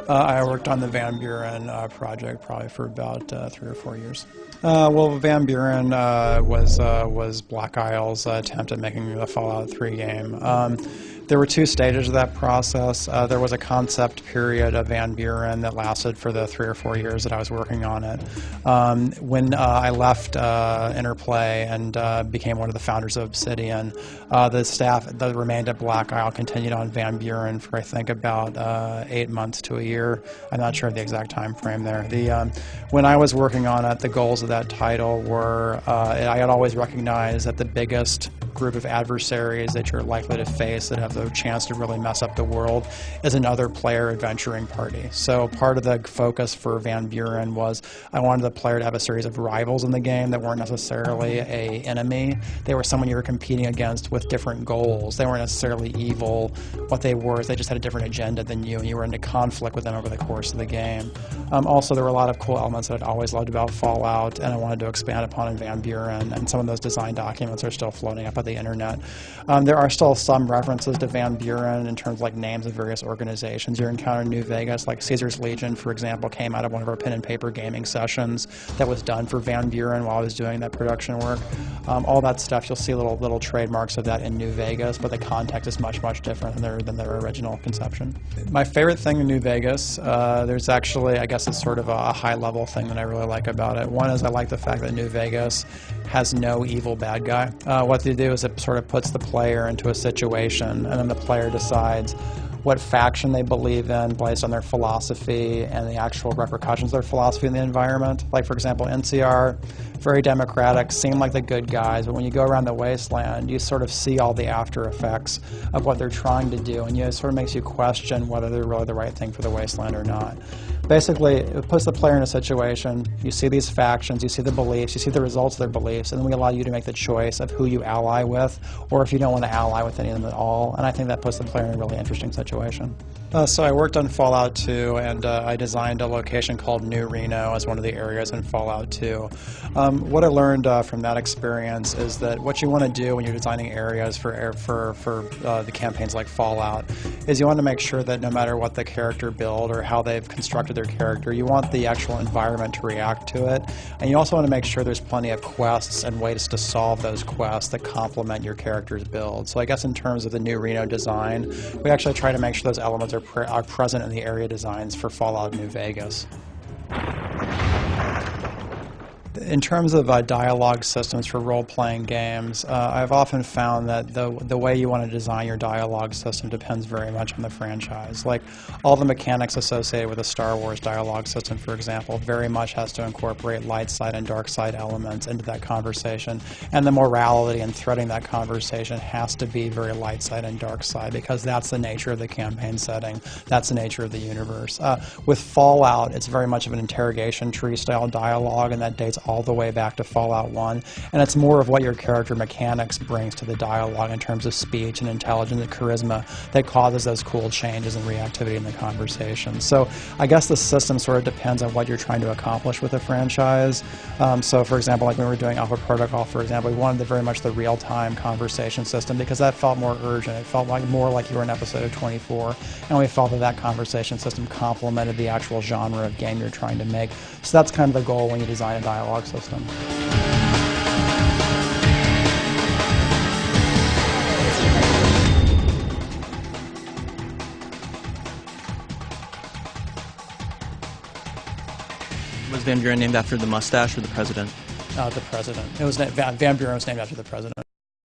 I worked on the Van Buren project probably for about 3 or 4 years. Well, Van Buren was Black Isle's attempt at making the Fallout 3 game. There were 2 stages of that process. There was a concept period of Van Buren that lasted for the 3 or 4 years that I was working on it. When I left Interplay and became one of the founders of Obsidian, the staff that remained at Black Isle continued on Van Buren for I think about 8 months to a year. I'm not sure of the exact time frame there. When I was working on it, the goals of that title were, I had always recognized that the biggest group of adversaries that you're likely to face that have the chance to really mess up the world is another player adventuring party. So part of the focus for Van Buren was I wanted the player to have a series of rivals in the game that weren't necessarily an enemy. They were someone you were competing against with different goals. They weren't necessarily evil. What they were is they just had a different agenda than you, and you were into conflict with them over the course of the game. Also, there were a lot of cool elements that I'd always loved about Fallout, and I wanted to expand upon in Van Buren, and some of those design documents are still floating up on the internet. There are still some references to Van Buren in terms of like names of various organizations you encounter in New Vegas, like Caesar's Legion, for example, came out of one of our pen and paper gaming sessions that was done for Van Buren while I was doing that production work. All that stuff, you'll see little trademarks of that in New Vegas, but the context is much different than their original conception. My favorite thing in New Vegas, there's actually, I guess it's sort of a high-level thing that I really like about it. One is I like the fact that New Vegas has no evil bad guy. What they do is it sort of puts the player into a situation, and then the player decides what faction they believe in based on their philosophy and the actual repercussions of their philosophy in the environment. Like, for example, NCR, very democratic, seem like the good guys, but when you go around the wasteland, you sort of see all the after effects of what they're trying to do, and it sort of makes you question whether they're really the right thing for the wasteland or not. Basically, it puts the player in a situation, you see these factions, you see the beliefs, you see the results of their beliefs, and then we allow you to make the choice of who you ally with, or if you don't want to ally with any of them at all, and I think that puts the player in a really interesting situation. So I worked on Fallout 2, and I designed a location called New Reno as one of the areas in Fallout 2. What I learned from that experience is that what you want to do when you're designing areas for the campaigns like Fallout is you want to make sure that no matter what the character build or how they've constructed their character, you want the actual environment to react to it, and you also want to make sure there's plenty of quests and ways to solve those quests that complement your character's build. So I guess in terms of the New Reno design, we actually try to make sure those elements are present in the area designs for Fallout New Vegas. In terms of dialogue systems for role-playing games, I've often found that the way you want to design your dialogue system depends very much on the franchise. Like, all the mechanics associated with a Star Wars dialogue system, for example, very much has to incorporate light side and dark side elements into that conversation, and the morality and threading that conversation has to be very light side and dark side, because that's the nature of the campaign setting, that's the nature of the universe. With Fallout, it's very much of an interrogation tree style dialogue, and that dates all the way back to Fallout 1, and it's more of what your character mechanics brings to the dialogue in terms of speech and intelligence and charisma that causes those cool changes and reactivity in the conversation. So I guess the system sort of depends on what you're trying to accomplish with a franchise. So for example, like when we were doing Alpha Protocol, for example, we wanted very much the real-time conversation system because that felt more urgent. It felt more like you were an episode of 24, and we felt that conversation system complemented the actual genre of game you're trying to make. So that's kind of the goal when you design a dialogue system. Was Van Buren named after the mustache or the president? The president. Van Buren was named after the president.